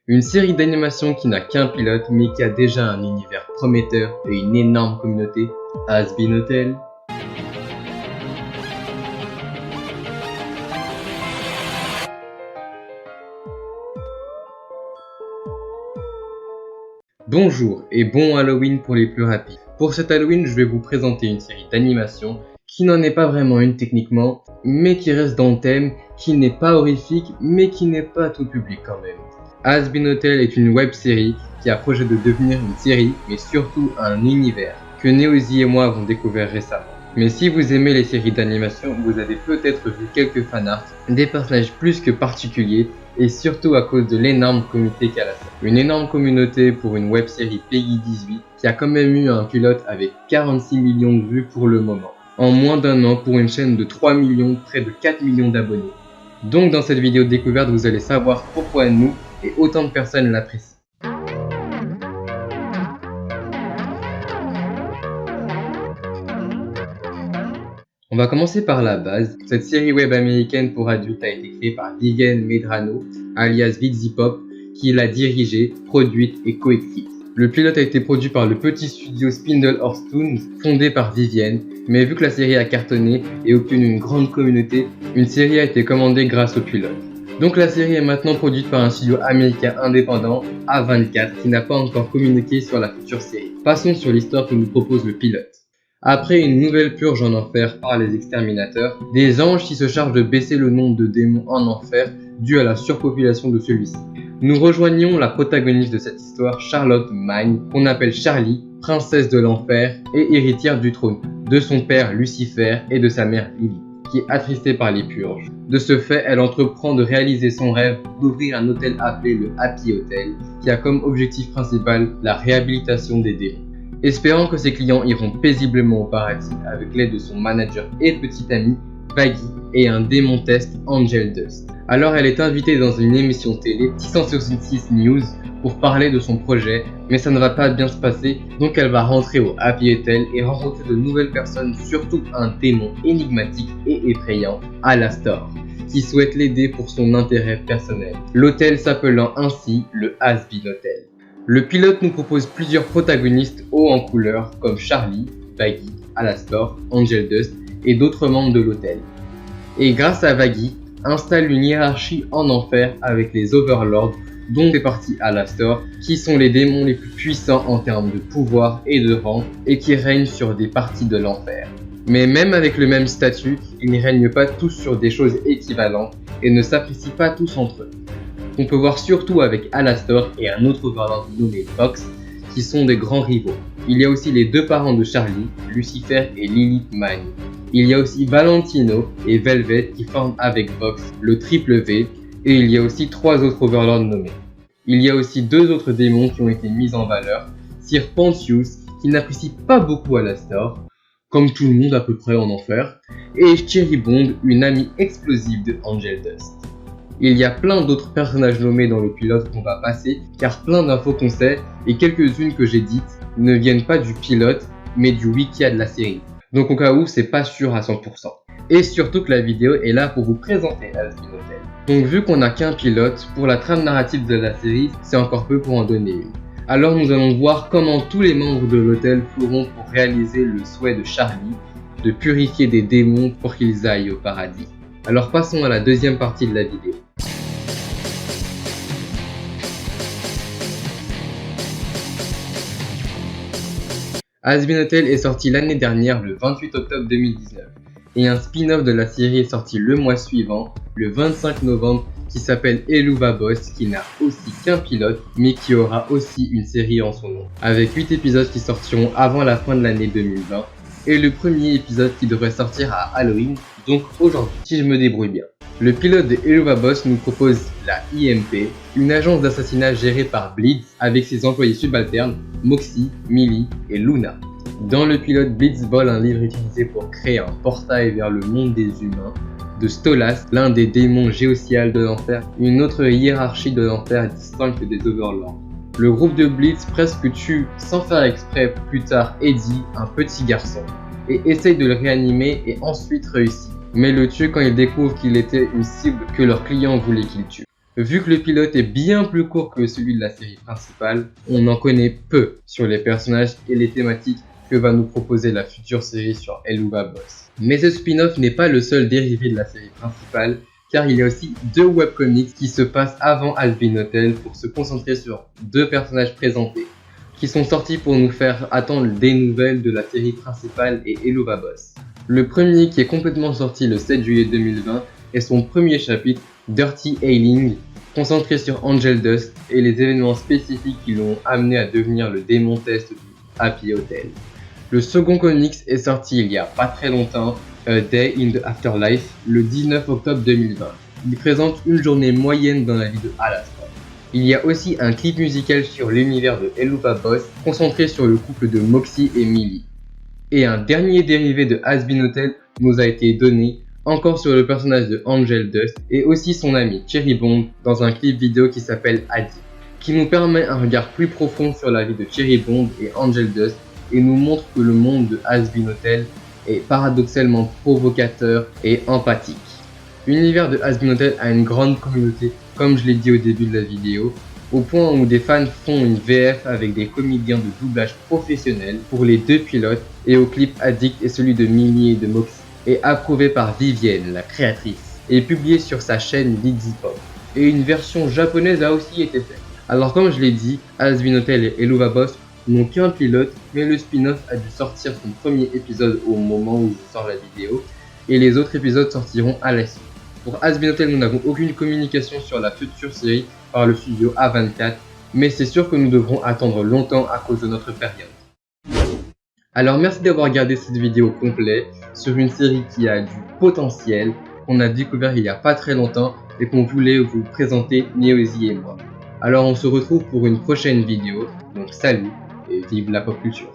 Une série d'animation qui n'a qu'un pilote mais qui a déjà un univers prometteur et une énorme communauté, Has-Been Hotel. Bonjour et bon Halloween pour les plus rapides. Pour cet Halloween, je vais vous présenter une série d'animation qui n'en est pas vraiment une techniquement, mais qui reste dans le thème, qui n'est pas horrifique, mais qui n'est pas tout public quand même. Has-Been Hotel est une web série qui a projet de devenir une série, mais surtout un univers, que Neozy et moi avons découvert récemment. Mais si vous aimez les séries d'animation, vous avez peut-être vu quelques fanarts, des personnages plus que particuliers, et surtout à cause de l'énorme communauté qu'elle a. Une énorme communauté pour une web série PEGI 18 qui a quand même eu un pilote avec 46 millions de vues pour le moment. En moins d'un an pour une chaîne de 3 millions, près de 4 millions d'abonnés. Donc dans cette vidéo de découverte, vous allez savoir pourquoi nous et autant de personnes l'apprécient. On va commencer par la base. Cette série web américaine pour adultes a été créée par Vivienne Medrano, alias Vidzipop, qui l'a dirigée, produite et coécrite. Le pilote a été produit par le petit studio Spindle Horse Toons, fondé par Vivienne, mais vu que la série a cartonné et obtenu une grande communauté, une série a été commandée grâce au pilote. Donc la série est maintenant produite par un studio américain indépendant, A24, qui n'a pas encore communiqué sur la future série. Passons sur l'histoire que nous propose le pilote. Après une nouvelle purge en enfer par les exterminateurs, des anges qui se chargent de baisser le nombre de démons en enfer dû à la surpopulation de celui-ci. Nous rejoignons la protagoniste de cette histoire, Charlotte Magne, qu'on appelle Charlie, princesse de l'enfer et héritière du trône, de son père Lucifer et de sa mère Lily, qui est attristée par les purges. De ce fait, elle entreprend de réaliser son rêve d'ouvrir un hôtel appelé le Happy Hotel, qui a comme objectif principal la réhabilitation des démons. Espérant que ses clients iront paisiblement au paradis avec l'aide de son manager et petite amie, Vaggie, et un démon test, Angel Dust. Alors elle est invitée dans une émission télé, 666 News, pour parler de son projet, mais ça ne va pas bien se passer, donc elle va rentrer au Happy Hotel et rencontrer de nouvelles personnes, surtout un démon énigmatique et effrayant, Alastor, qui souhaite l'aider pour son intérêt personnel. L'hôtel s'appelant ainsi le Has-Been Hotel. Le pilote nous propose plusieurs protagonistes hauts en couleur comme Charlie, Vaggie, Alastor, Angel Dust et d'autres membres de l'hôtel. Et grâce à Vaggie, installe une hiérarchie en enfer avec les Overlords dont fait partie Alastor, qui sont les démons les plus puissants en termes de pouvoir et de rang et qui règnent sur des parties de l'enfer. Mais même avec le même statut, ils ne règnent pas tous sur des choses équivalentes et ne s'apprécient pas tous entre eux. On peut voir surtout avec Alastor et un autre Overlord nommé Vox, qui sont des grands rivaux. Il y a aussi les deux parents de Charlie, Lucifer et Lilith Magne. Il y a aussi Valentino et Velvet qui forment avec Vox le Triple V, et il y a aussi trois autres Overlords nommés. Il y a aussi deux autres démons qui ont été mis en valeur, Sir Pontius, qui n'apprécie pas beaucoup Alastor, comme tout le monde à peu près en enfer, et Cherry Bond, une amie explosive de Angel Dust. Il y a plein d'autres personnages nommés dans le pilote qu'on va passer, car plein d'infos qu'on sait, et quelques-unes que j'ai dites, ne viennent pas du pilote, mais du wiki de la série. Donc au cas où, c'est pas sûr à 100%. Et surtout que la vidéo est là pour vous présenter Has-Been Hotel. Donc vu qu'on n'a qu'un pilote, pour la trame narrative de la série, c'est encore peu pour en donner une. Alors nous allons voir comment tous les membres de l'hôtel feront pour réaliser le souhait de Charlie, de purifier des démons pour qu'ils aillent au paradis. Alors passons à la deuxième partie de la vidéo. Has-Been Hotel est sorti l'année dernière le 28 octobre 2019 et un spin-off de la série est sorti le mois suivant, le 25 novembre, qui s'appelle Helluva Boss, qui n'a aussi qu'un pilote mais qui aura aussi une série en son nom, avec 8 épisodes qui sortiront avant la fin de l'année 2020 et le premier épisode qui devrait sortir à Halloween, donc aujourd'hui, si je me débrouille bien. Le pilote de Helluva Boss nous propose la IMP, une agence d'assassinat gérée par Blitz avec ses employés subalternes Moxie, Millie et Luna. Dans le pilote, Blitz vole un livre utilisé pour créer un portail vers le monde des humains, de Stolas, l'un des démons géociales de l'enfer, une autre hiérarchie de l'enfer distincte des Overlords. Le groupe de Blitz presque tue, sans faire exprès, plus tard Eddie, un petit garçon, et essaye de le réanimer et ensuite réussit, mais le tue quand il découvre qu'il était une cible que leurs clients voulaient qu'il tue. Vu que le pilote est bien plus court que celui de la série principale, on en connaît peu sur les personnages et les thématiques que va nous proposer la future série sur Helluva Boss. Mais ce spin-off n'est pas le seul dérivé de la série principale, car il y a aussi 2 webcomics qui se passent avant Hazbin Hotel pour se concentrer sur 2 personnages présentés, qui sont sortis pour nous faire attendre des nouvelles de la série principale et Helluva Boss. Le premier, qui est complètement sorti le 7 juillet 2020, est son premier chapitre, Dirty Ailing, concentré sur Angel Dust et les événements spécifiques qui l'ont amené à devenir le démon test du Happy Hotel. Le second comics est sorti il y a pas très longtemps, Day in the Afterlife, le 19 octobre 2020. Il présente une journée moyenne dans la vie de Alaska. Il y a aussi un clip musical sur l'univers de Helluva Boss, concentré sur le couple de Moxie et Millie. Et un dernier dérivé de Hazbin Hotel nous a été donné, encore sur le personnage de Angel Dust et aussi son ami Cherry Bomb dans un clip vidéo qui s'appelle Addict, qui nous permet un regard plus profond sur la vie de Cherry Bomb et Angel Dust et nous montre que le monde de Hazbin Hotel est paradoxalement provocateur et empathique. L'univers de Hazbin Hotel a une grande communauté, comme je l'ai dit au début de la vidéo, au point où des fans font une VF avec des comédiens de doublage professionnels pour les 2 pilotes et au clip Addict et celui de Millie et de Moxie, et approuvé par Vivienne, la créatrice, et publié sur sa chaîne VidZipPop. Et une version japonaise a aussi été faite. Alors comme je l'ai dit, Hazbin Hotel et Helluva Boss n'ont qu'un pilote, mais le spin-off a dû sortir son premier épisode au moment où je sors la vidéo, et les autres épisodes sortiront à la suite. Pour Hazbin Hotel, nous n'avons aucune communication sur la future série par le studio A24, mais c'est sûr que nous devrons attendre longtemps à cause de notre période. Alors merci d'avoir regardé cette vidéo complète sur une série qui a du potentiel, qu'on a découvert il y a pas très longtemps et qu'on voulait vous présenter Neozy et moi. Alors on se retrouve pour une prochaine vidéo, donc salut et vive la pop culture.